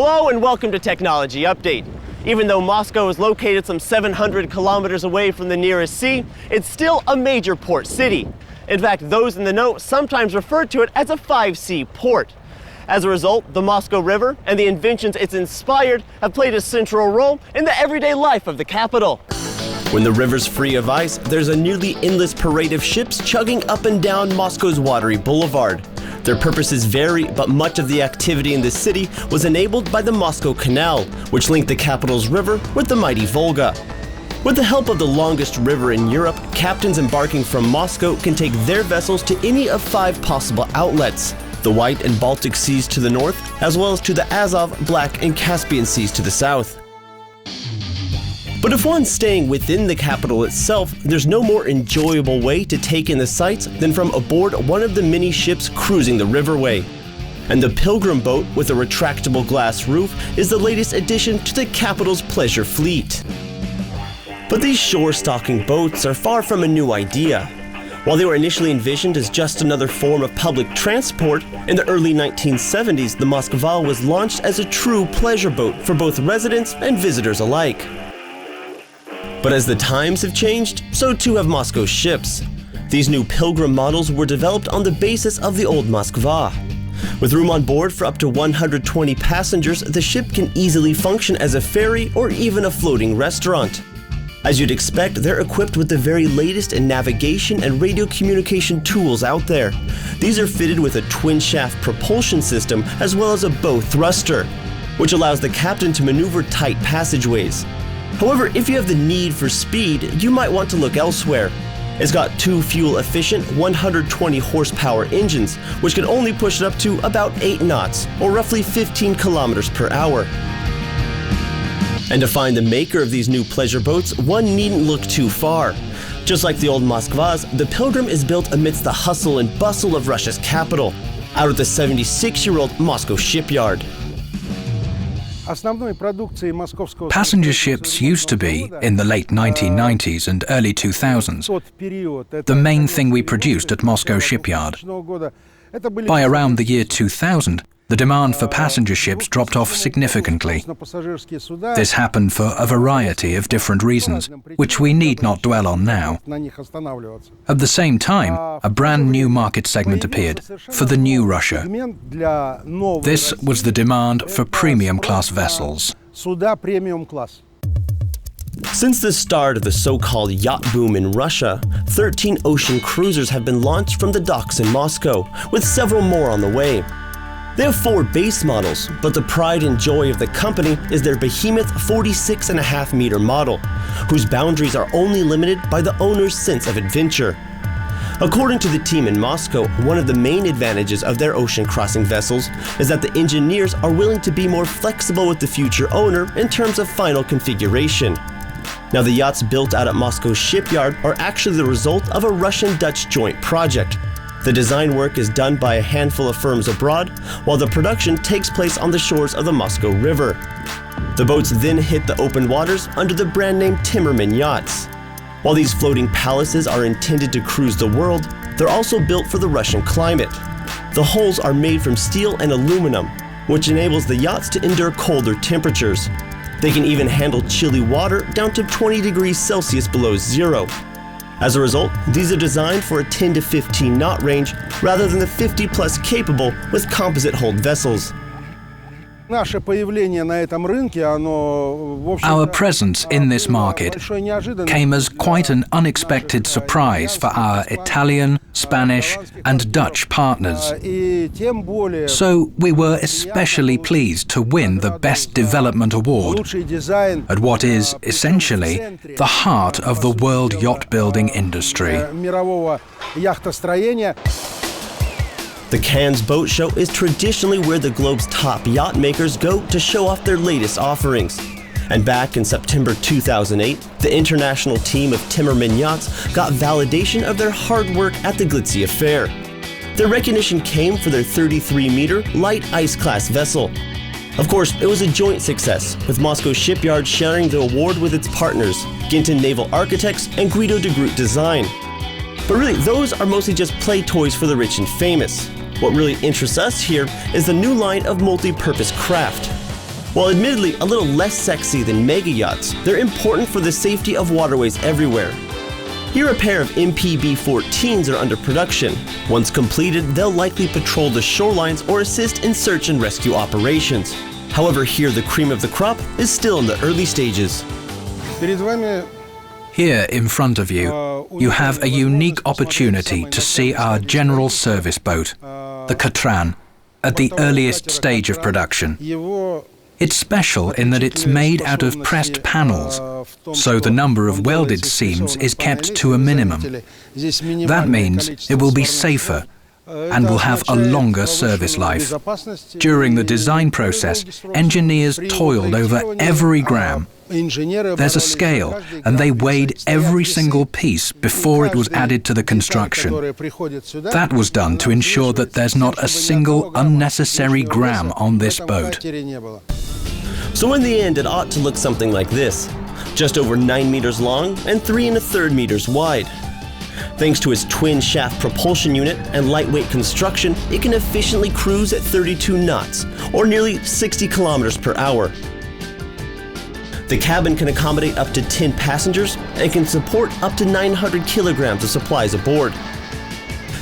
Hello and welcome to Technology Update. Even though Moscow is located some 700 kilometers away from the nearest sea, it's still a major port city. In fact, those in the know sometimes refer to it as a 5-sea port. As a result, the Moscow River and the inventions it's inspired have played a central role in the everyday life of the capital. When the river's free of ice, there's a nearly endless parade of ships chugging up and down Moscow's watery boulevard. Their purposes vary, but much of the activity in the city was enabled by the Moscow Canal, which linked the capital's river with the mighty Volga. With the help of the longest river in Europe, captains embarking from Moscow can take their vessels to any of 5 possible outlets: the White and Baltic Seas to the north, as well as to the Azov, Black, and Caspian Seas to the south. But if one's staying within the capital itself, there's no more enjoyable way to take in the sights than from aboard one of the many ships cruising the riverway. And the Pilgrim boat with a retractable glass roof is the latest addition to the capital's pleasure fleet. But these shore-stalking boats are far from a new idea. While they were initially envisioned as just another form of public transport, in the early 1970s, the Moskva was launched as a true pleasure boat for both residents and visitors alike. But as the times have changed, so too have Moscow's ships. These new Pilgrim models were developed on the basis of the old Moskva. With room on board for up to 120 passengers, the ship can easily function as a ferry or even a floating restaurant. As you'd expect, they're equipped with the very latest in navigation and radio communication tools out there. These are fitted with a twin-shaft propulsion system as well as a bow thruster, which allows the captain to maneuver tight passageways. However, if you have the need for speed, you might want to look elsewhere. It's got 2 fuel-efficient 120 horsepower engines, which can only push it up to about 8 knots, or roughly 15 kilometers per hour. And to find the maker of these new pleasure boats, one needn't look too far. Just like the old Moskvas, the Pilgrim is built amidst the hustle and bustle of Russia's capital, out of the 76-year-old Moscow shipyard. Passenger ships used to be, in the late 1990s and early 2000s, the main thing we produced at Moscow shipyard. By around the year 2000, the demand for passenger ships dropped off significantly. This happened for a variety of different reasons, which we need not dwell on now. At the same time, a brand new market segment appeared for the new Russia. This was the demand for premium-class vessels. Since the start of the so-called yacht boom in Russia, 13 ocean cruisers have been launched from the docks in Moscow, with several more on the way. They have 4 base models, but the pride and joy of the company is their behemoth 46.5-meter model, whose boundaries are only limited by the owner's sense of adventure. According to the team in Moscow, one of the main advantages of their ocean-crossing vessels is that the engineers are willing to be more flexible with the future owner in terms of final configuration. Now, the yachts built out at Moscow's shipyard are actually the result of a Russian-Dutch joint project. The design work is done by a handful of firms abroad, while the production takes place on the shores of the Moscow River. The boats then hit the open waters under the brand name Timmerman yachts. While these floating palaces are intended to cruise the world, they're also built for the Russian climate. The hulls are made from steel and aluminum, which enables the yachts to endure colder temperatures. They can even handle chilly water down to 20 degrees Celsius below zero. As a result, these are designed for a 10 to 15 knot range rather than the 50-plus capable with composite-hulled vessels. Our presence in this market came as quite an unexpected surprise for our Italian, Spanish, and Dutch partners. So we were especially pleased to win the Best Development Award at what is essentially the heart of the world yacht-building industry. The Cannes Boat Show is traditionally where the globe's top yacht makers go to show off their latest offerings. And back in September 2008, the international team of Timmerman Yachts got validation of their hard work at the glitzy affair. Their recognition came for their 33-meter light ice-class vessel. Of course, it was a joint success, with Moscow Shipyard sharing the award with its partners, Ginton Naval Architects and Guido de Groot Design. But really, those are mostly just play toys for the rich and famous. What really interests us here is the new line of multi-purpose craft. While admittedly a little less sexy than mega yachts, they're important for the safety of waterways everywhere. Here a pair of MPB-14s are under production. Once completed, they'll likely patrol the shorelines or assist in search and rescue operations. However, here the cream of the crop is still in the early stages. Here in front of you, you have a unique opportunity to see our general service boat, the Katran, at the earliest stage of production. It's special in that it's made out of pressed panels, so the number of welded seams is kept to a minimum. That means it will be safer and will have a longer service life. During the design process, engineers toiled over every gram. There's a scale, and they weighed every single piece before it was added to the construction. That was done to ensure that there's not a single unnecessary gram on this boat. So in the end, it ought to look something like this. Just over 9 meters long and 3 1/3 meters wide. Thanks to its twin-shaft propulsion unit and lightweight construction, it can efficiently cruise at 32 knots, or nearly 60 kilometers per hour. The cabin can accommodate up to 10 passengers and can support up to 900 kilograms of supplies aboard.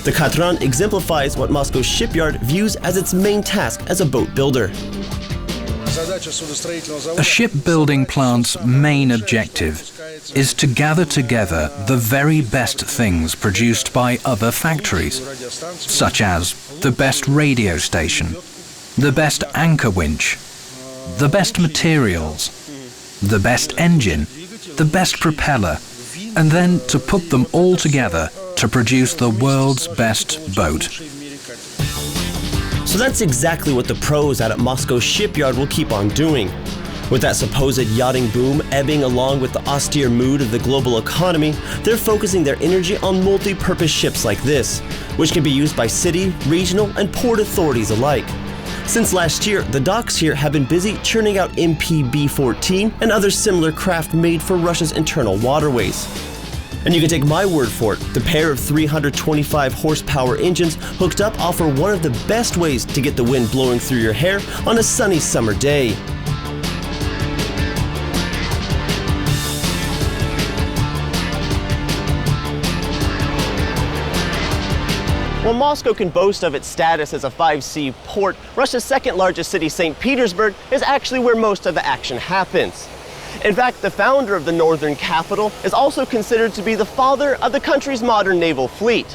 The Katran exemplifies what Moscow shipyard views as its main task as a boat builder. A shipbuilding plant's main objective is to gather together the very best things produced by other factories, such as the best radio station, the best anchor winch, the best materials, the best engine, the best propeller, and then to put them all together to produce the world's best boat. So that's exactly what the pros out at Moscow shipyard will keep on doing. With that supposed yachting boom ebbing along with the austere mood of the global economy, they're focusing their energy on multi-purpose ships like this, which can be used by city, regional, and port authorities alike. Since last year, the docks here have been busy churning out MPB-14 and other similar craft made for Russia's internal waterways. And you can take my word for it, the pair of 325 horsepower engines hooked up offer one of the best ways to get the wind blowing through your hair on a sunny summer day. While Moscow can boast of its status as a 5-sea port, Russia's second largest city, St. Petersburg, is actually where most of the action happens. In fact, the founder of the northern capital is also considered to be the father of the country's modern naval fleet.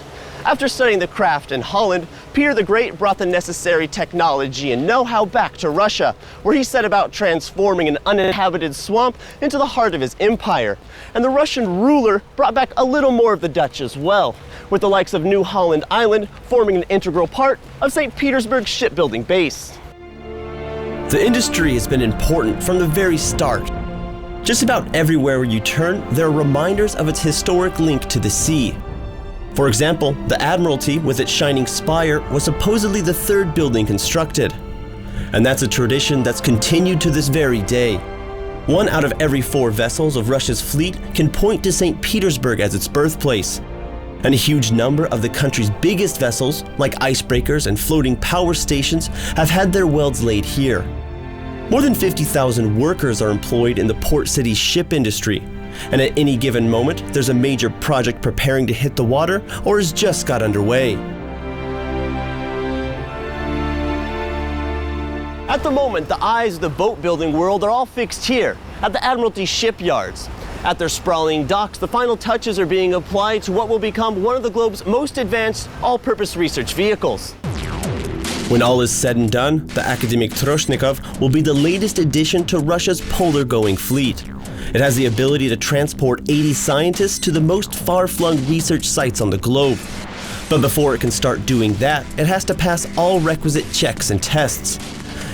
After studying the craft in Holland, Peter the Great brought the necessary technology and know-how back to Russia, where he set about transforming an uninhabited swamp into the heart of his empire. And the Russian ruler brought back a little more of the Dutch as well, with the likes of New Holland Island forming an integral part of St. Petersburg's shipbuilding base. The industry has been important from the very start. Just about everywhere where you turn, there are reminders of its historic link to the sea. For example, the Admiralty, with its shining spire, was supposedly the third building constructed. And that's a tradition that's continued to this very day. 1 out of every 4 vessels of Russia's fleet can point to St. Petersburg as its birthplace. And a huge number of the country's biggest vessels, like icebreakers and floating power stations, have had their welds laid here. More than 50,000 workers are employed in the port city's ship industry, and at any given moment, there's a major project preparing to hit the water or has just got underway. At the moment, the eyes of the boat building world are all fixed here, at the Admiralty shipyards. At their sprawling docks, the final touches are being applied to what will become one of the globe's most advanced all-purpose research vehicles. When all is said and done, the Akademik Troshnikov will be the latest addition to Russia's polar-going fleet. It has the ability to transport 80 scientists to the most far-flung research sites on the globe. But before it can start doing that, it has to pass all requisite checks and tests.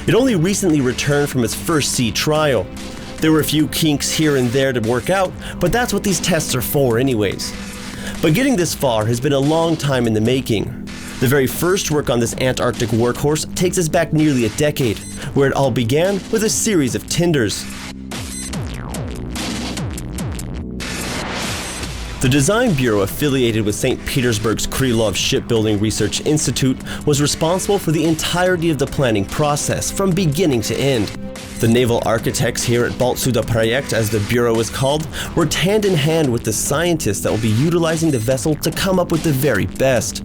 It only recently returned from its first sea trial. There were a few kinks here and there to work out, but that's what these tests are for anyways. But getting this far has been a long time in the making. The very first work on this Antarctic workhorse takes us back nearly a decade, where it all began with a series of tenders. The design bureau affiliated with St. Petersburg's Krylov Shipbuilding Research Institute was responsible for the entirety of the planning process from beginning to end. The naval architects here at Balt-Suda-Projekt, as the bureau is called, worked hand in hand with the scientists that will be utilizing the vessel to come up with the very best.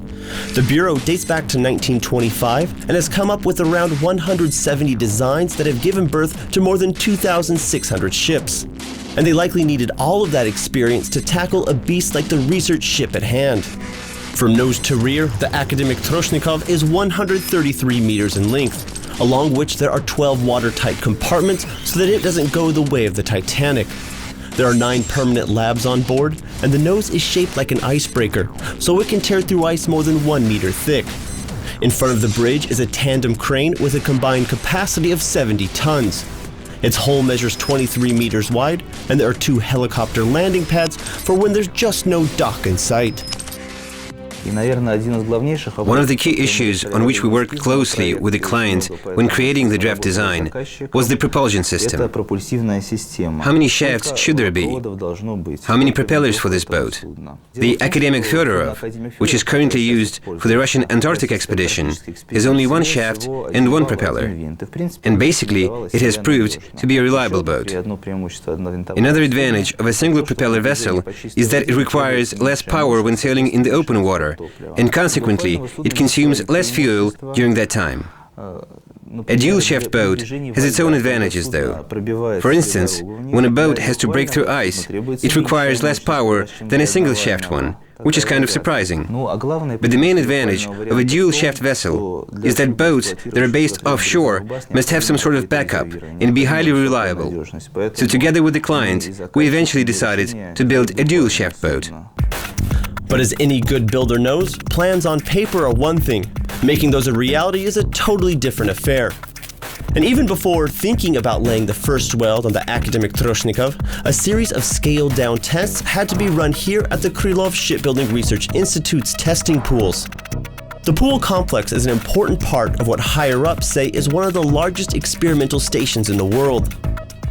The bureau dates back to 1925 and has come up with around 170 designs that have given birth to more than 2,600 ships. And they likely needed all of that experience to tackle a beast like the research ship at hand. From nose to rear, the Akademik Troshnikov is 133 meters in length, along which there are 12 watertight compartments so that it doesn't go the way of the Titanic. There are 9 permanent labs on board, and the nose is shaped like an icebreaker, so it can tear through ice more than 1 meter thick. In front of the bridge is a tandem crane with a combined capacity of 70 tons. Its hull measures 23 meters wide, and there are 2 helicopter landing pads for when there's just no dock in sight. One of the key issues on which we worked closely with the client when creating the draft design was the propulsion system. How many shafts should there be? How many propellers for this boat? The Akademik Fyodorov, which is currently used for the Russian Antarctic expedition, has only 1 shaft and 1 propeller. And basically, it has proved to be a reliable boat. Another advantage of a single propeller vessel is that it requires less power when sailing in the open water, and consequently, it consumes less fuel during that time. A dual-shaft boat has its own advantages, though. For instance, when a boat has to break through ice, it requires less power than a single-shaft one, which is kind of surprising. But the main advantage of a dual-shaft vessel is that boats that are based offshore must have some sort of backup and be highly reliable. So together with the client, we eventually decided to build a dual-shaft boat. But as any good builder knows, plans on paper are one thing. Making those a reality is a totally different affair. And even before thinking about laying the first weld on the Akademik Troshnikov, a series of scaled-down tests had to be run here at the Krylov Shipbuilding Research Institute's testing pools. The pool complex is an important part of what higher-ups say is one of the largest experimental stations in the world.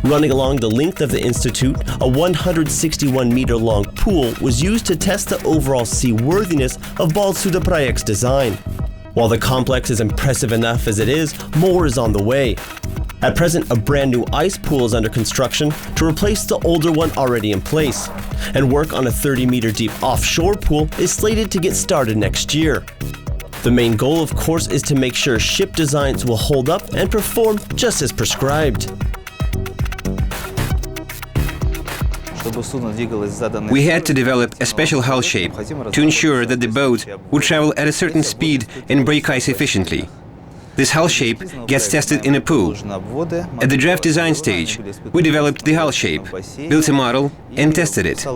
Running along the length of the institute, a 161-meter-long pool was used to test the overall seaworthiness of Balt-Suda-Projekt's design. While the complex is impressive enough as it is, more is on the way. At present, a brand new ice pool is under construction to replace the older one already in place, and work on a 30-meter deep offshore pool is slated to get started next year. The main goal, of course, is to make sure ship designs will hold up and perform just as prescribed. We had to develop a special hull shape to ensure that the boat would travel at a certain speed and break ice efficiently. This hull shape gets tested in a pool. At the draft design stage, we developed the hull shape, built a model, and tested it.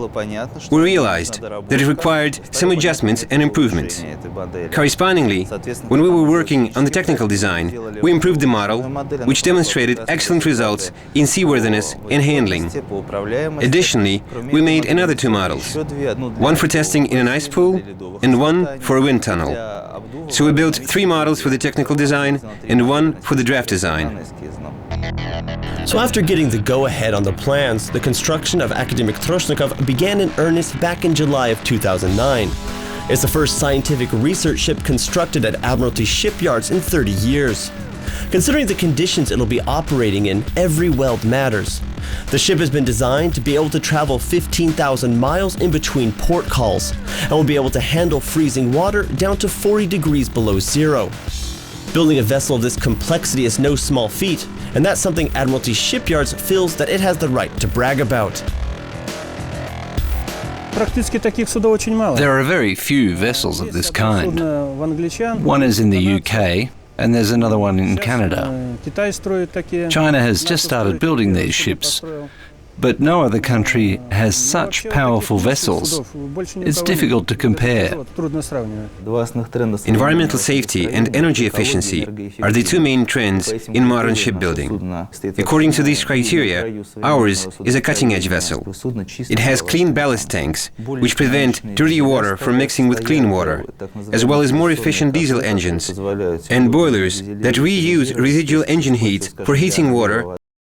We realized that it required some adjustments and improvements. Correspondingly, when we were working on the technical design, we improved the model, which demonstrated excellent results in seaworthiness and handling. Additionally, we made another 2 models, one for testing in an ice pool and one for a wind tunnel. So we built 3 models for the technical design and 1 for the draft design. So after getting the go-ahead on the plans, the construction of Akademik Troshnikov began in earnest back in July of 2009. It's the first scientific research ship constructed at Admiralty shipyards in 30 years. Considering the conditions it'll be operating in, every weld matters. The ship has been designed to be able to travel 15,000 miles in between port calls, and will be able to handle freezing water down to 40 degrees below zero. Building a vessel of this complexity is no small feat, and that's something Admiralty Shipyards feels that it has the right to brag about. There are very few vessels of this kind. One is in the UK, and there's another one in Canada. China has just started building these ships, but no other country has such powerful vessels. It's difficult to compare. Environmental safety and energy efficiency are the 2 main trends in modern shipbuilding. According to these criteria, ours is a cutting-edge vessel. It has clean ballast tanks, which prevent dirty water from mixing with clean water, as well as more efficient diesel engines, and boilers that reuse residual engine heat for heating water